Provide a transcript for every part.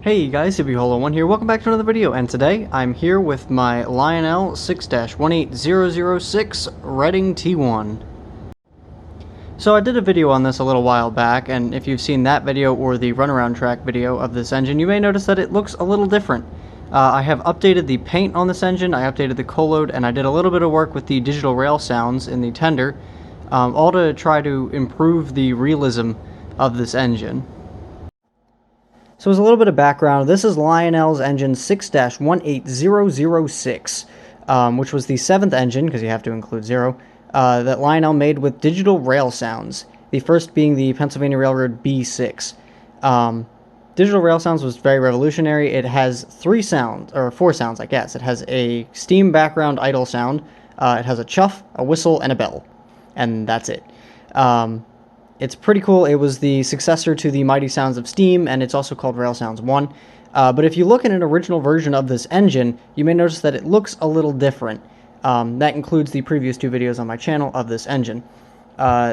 Hey guys, HippieHolo1 here, welcome back to another video, and today I'm here with my Lionel 6-18006 Redding T1. So I did a video on this a little while back, and if you've seen that video or the runaround track video of this engine, you may notice that it looks a little different. I have updated the paint on this engine, I updated the coal load, and I did a little bit of work with the digital rail sounds in the tender, all to try to improve the realism of this engine. So as a little bit of background, this is Lionel's engine 6-18006, which was the 7th engine, because you have to include 0, that Lionel made with digital rail sounds, the first being the Pennsylvania Railroad B6. Digital rail sounds was very revolutionary. It has 4 sounds, I guess. It has a steam background idle sound, it has a chuff, a whistle, and a bell, and that's it. It's pretty cool. It was the successor to the Mighty Sounds of Steam, and it's also called Rail Sounds 1. But if you look at an original version of this engine, you may notice that it looks a little different. That includes the previous 2 videos on my channel of this engine.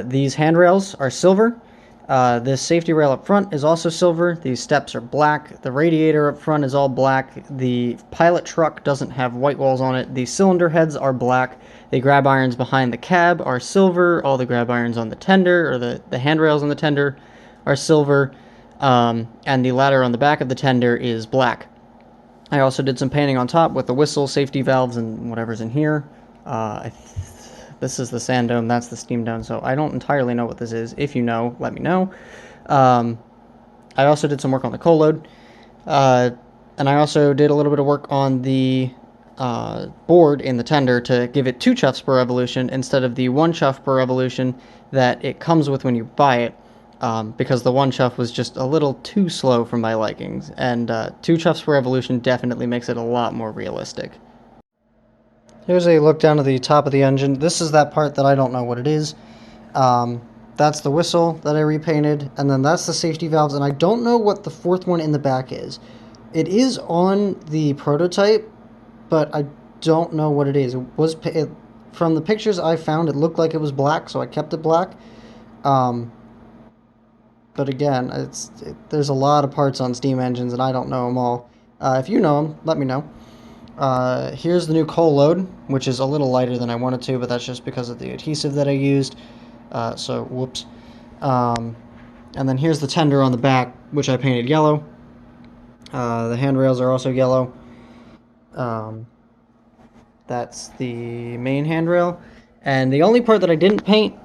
These handrails are silver. This safety rail up front is also silver. These steps are black. The radiator up front is all black. The pilot truck doesn't have white walls on it. The cylinder heads are black. The grab irons behind the cab are silver. All the grab irons on the tender, or the handrails on the tender, are silver. And the ladder on the back of the tender is black. I also did some painting on top with the whistle, safety valves, and whatever's in here. This is the sand dome, that's the steam dome, so I don't entirely know what this is. If you know, let me know. I also did some work on the coal load. And I also did a little bit of work on the board in the tender to give it 2 chuffs per revolution instead of the 1 chuff per revolution that it comes with when you buy it, because the 1 chuff was just a little too slow for my likings, and 2 chuffs per revolution definitely makes it a lot more realistic. Here's a look down at the top of the engine. This is that part that I don't know what it is. That's the whistle that I repainted, and then that's the safety valves, and I don't know what the 4th one in the back is. It is on the prototype, but I don't know what it is. From the pictures I found, it looked like it was black, so I kept it black. But again, there's a lot of parts on steam engines, and I don't know them all. If you know them, let me know. Here's the new coal load, which is a little lighter than I wanted to, but that's just because of the adhesive that I used. So, whoops. And then here's the tender on the back, which I painted yellow. The handrails are also yellow. That's the main handrail. And the only part that I didn't paint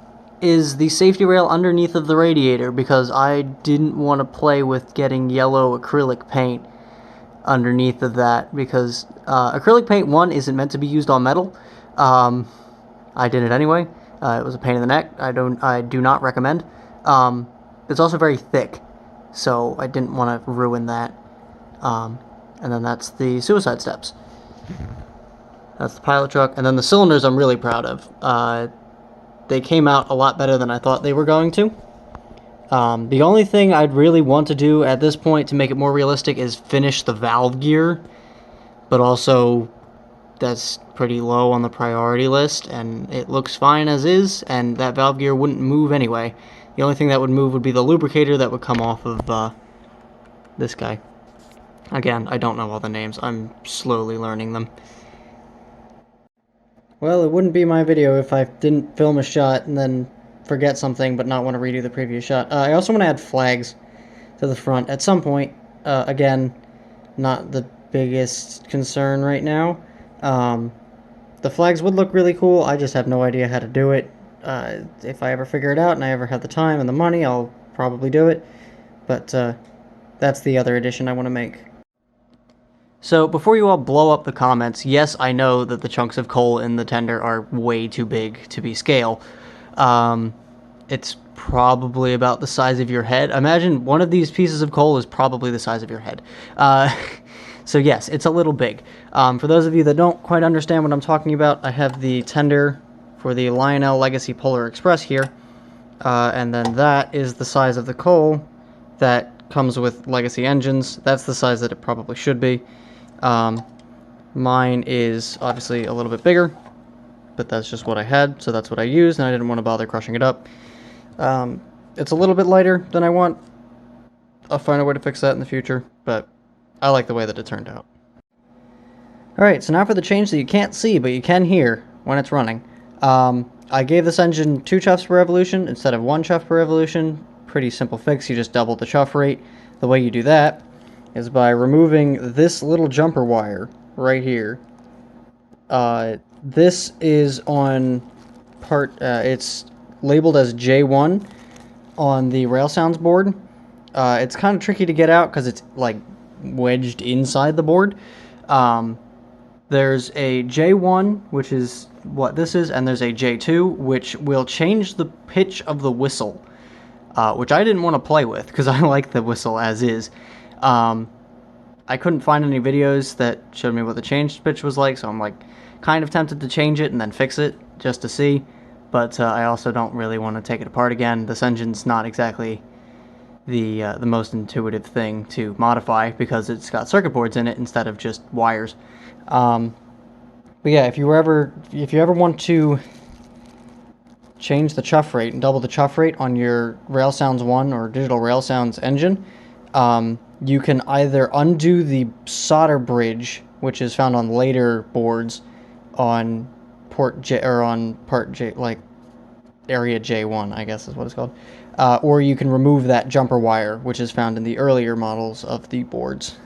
is the safety rail underneath of the radiator, because I didn't want to play with getting yellow acrylic paint underneath of that, because acrylic paint, 1, isn't meant to be used on metal. I did it anyway. It was a pain in the neck. I do not recommend. It's also very thick, so I didn't want to ruin that. And then that's the suicide steps. That's the pilot truck, and then the cylinders I'm really proud of. They came out a lot better than I thought they were going to. The only thing I'd really want to do at this point to make it more realistic is finish the valve gear, but also that's pretty low on the priority list, and it looks fine as is, and that valve gear wouldn't move anyway. The only thing that would move would be the lubricator that would come off of this guy. Again, I don't know all the names. I'm slowly learning them. Well, it wouldn't be my video if I didn't film a shot and then forget something but not want to redo the previous shot. I also want to add flags to the front at some point. Again, not the biggest concern right now. The flags would look really cool. I just have no idea how to do it. If I ever figure it out and I ever have the time and the money, I'll probably do it. But that's the other addition I want to make. So, before you all blow up the comments, yes, I know that the chunks of coal in the tender are way too big to be scale. It's probably about the size of your head. Imagine one of these pieces of coal is probably the size of your head. So yes, it's a little big. For those of you that don't quite understand what I'm talking about, I have the tender for the Lionel Legacy Polar Express here. And then that is the size of the coal that comes with Legacy engines. That's the size that it probably should be. Mine is obviously a little bit bigger, but that's just what I had, so that's what I used, and I didn't want to bother crushing it up. It's a little bit lighter than I want. I'll find a way to fix that in the future, but I like the way that it turned out. Alright, so now for the change that you can't see, but you can hear when it's running. I gave this engine 2 chuffs per revolution instead of 1 chuff per revolution. Pretty simple fix, you just double the chuff rate. The way you do that is by removing this little jumper wire right here. This is on part, it's labeled as J1 on the rail sounds board. It's kind of tricky to get out because it's like wedged inside the board. There's a J1, which is what this is, and there's a J2, which will change the pitch of the whistle, which I didn't want to play with because I like the whistle as is. I couldn't find any videos that showed me what the change pitch was like, so I'm like kind of tempted to change it and then fix it just to see, but I also don't really want to take it apart again. This engine's not exactly the most intuitive thing to modify because it's got circuit boards in it instead of just wires. But yeah, if you ever want to change the chuff rate and double the chuff rate on your Rail Sounds 1 or Digital Rail Sounds engine, you can either undo the solder bridge, which is found on later boards on port J, or on part J, like area J1, I guess is what it's called. Or you can remove that jumper wire, which is found in the earlier models of the boards.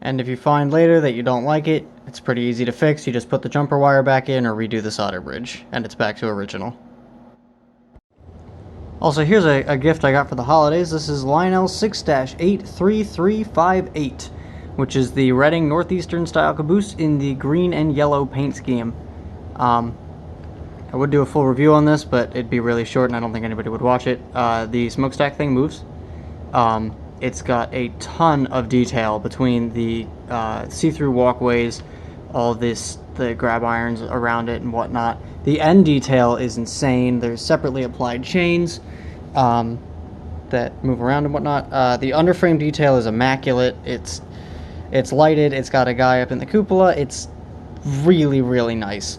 And if you find later that you don't like it, it's pretty easy to fix. You just put the jumper wire back in or redo the solder bridge, and it's back to original. Also, here's a gift I got for the holidays. This is Lionel 6-83358, which is the Reading Northeastern style caboose in the green and yellow paint scheme. I would do a full review on this, but it'd be really short and I don't think anybody would watch it. The smokestack thing moves. It's got a ton of detail between the see-through walkways, all this, the grab irons around it and whatnot. The end detail is insane. There's separately applied chains that move around and whatnot. The underframe detail is immaculate. It's lighted. It's got a guy up in the cupola. It's really, really nice.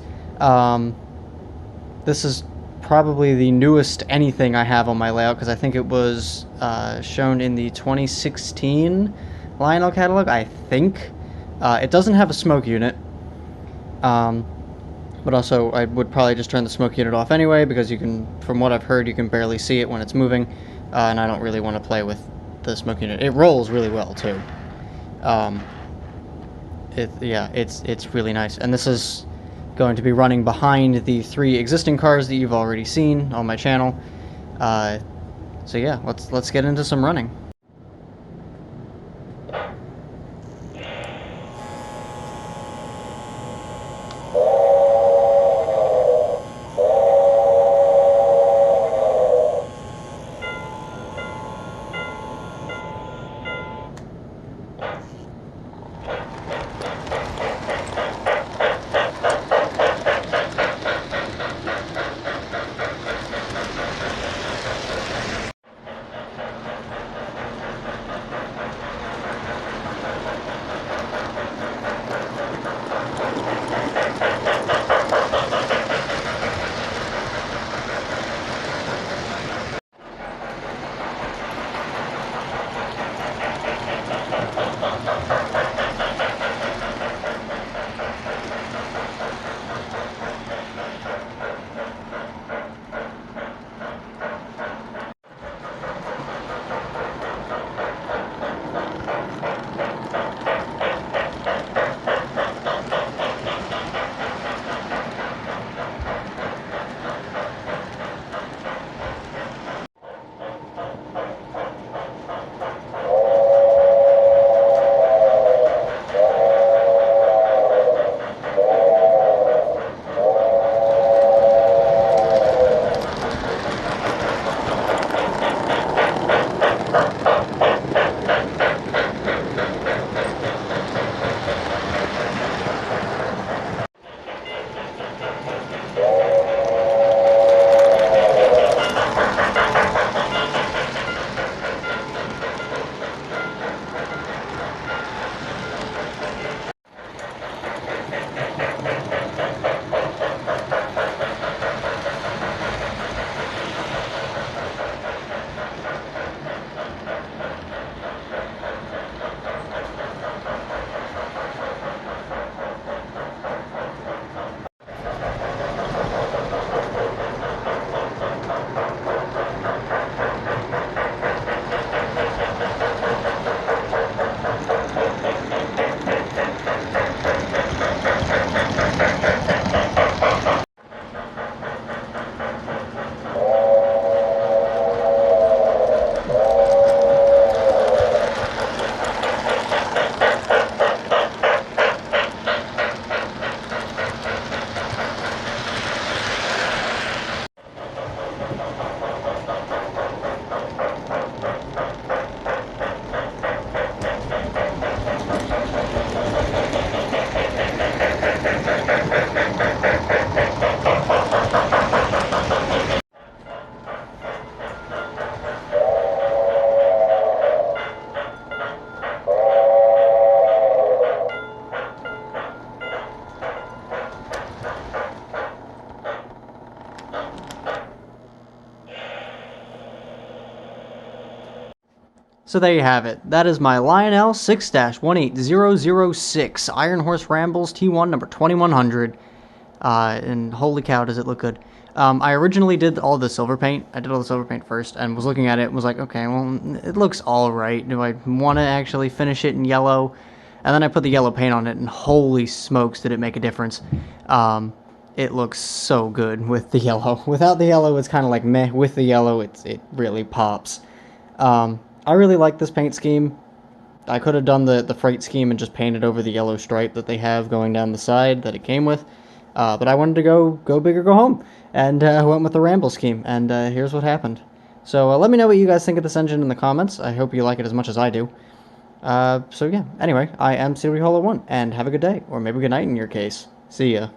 This is probably the newest anything I have on my layout because I think it was shown in the 2016 Lionel catalog, I think. It doesn't have a smoke unit, but also I would probably just turn the smoke unit off anyway because you can, from what I've heard, you can barely see it when it's moving, and I don't really want to play with the smoke unit. It rolls really well too. It's really nice, and this is going to be running behind the 3 existing cars that you've already seen on my channel. So yeah, let's get into some running. So there you have it. That is my Lionel 6-18006 Iron Horse Rambles T1 number 2100. And holy cow, does it look good. I originally did all the silver paint. I did all the silver paint first and was looking at it and was like, okay, well, it looks alright. Do I want to actually finish it in yellow? And then I put the yellow paint on it, and holy smokes, did it make a difference. It looks so good with the yellow. Without the yellow, it's kind of like meh. With the yellow, it really pops. I really like this paint scheme. I could have done the freight scheme and just painted over the yellow stripe that they have going down the side that it came with. But I wanted to go big or go home, and went with the Ramble scheme, and here's what happened. So let me know what you guys think of this engine in the comments. I hope you like it as much as I do. So yeah, anyway, I am Silver Hollow 1, and have a good day, or maybe good night in your case. See ya.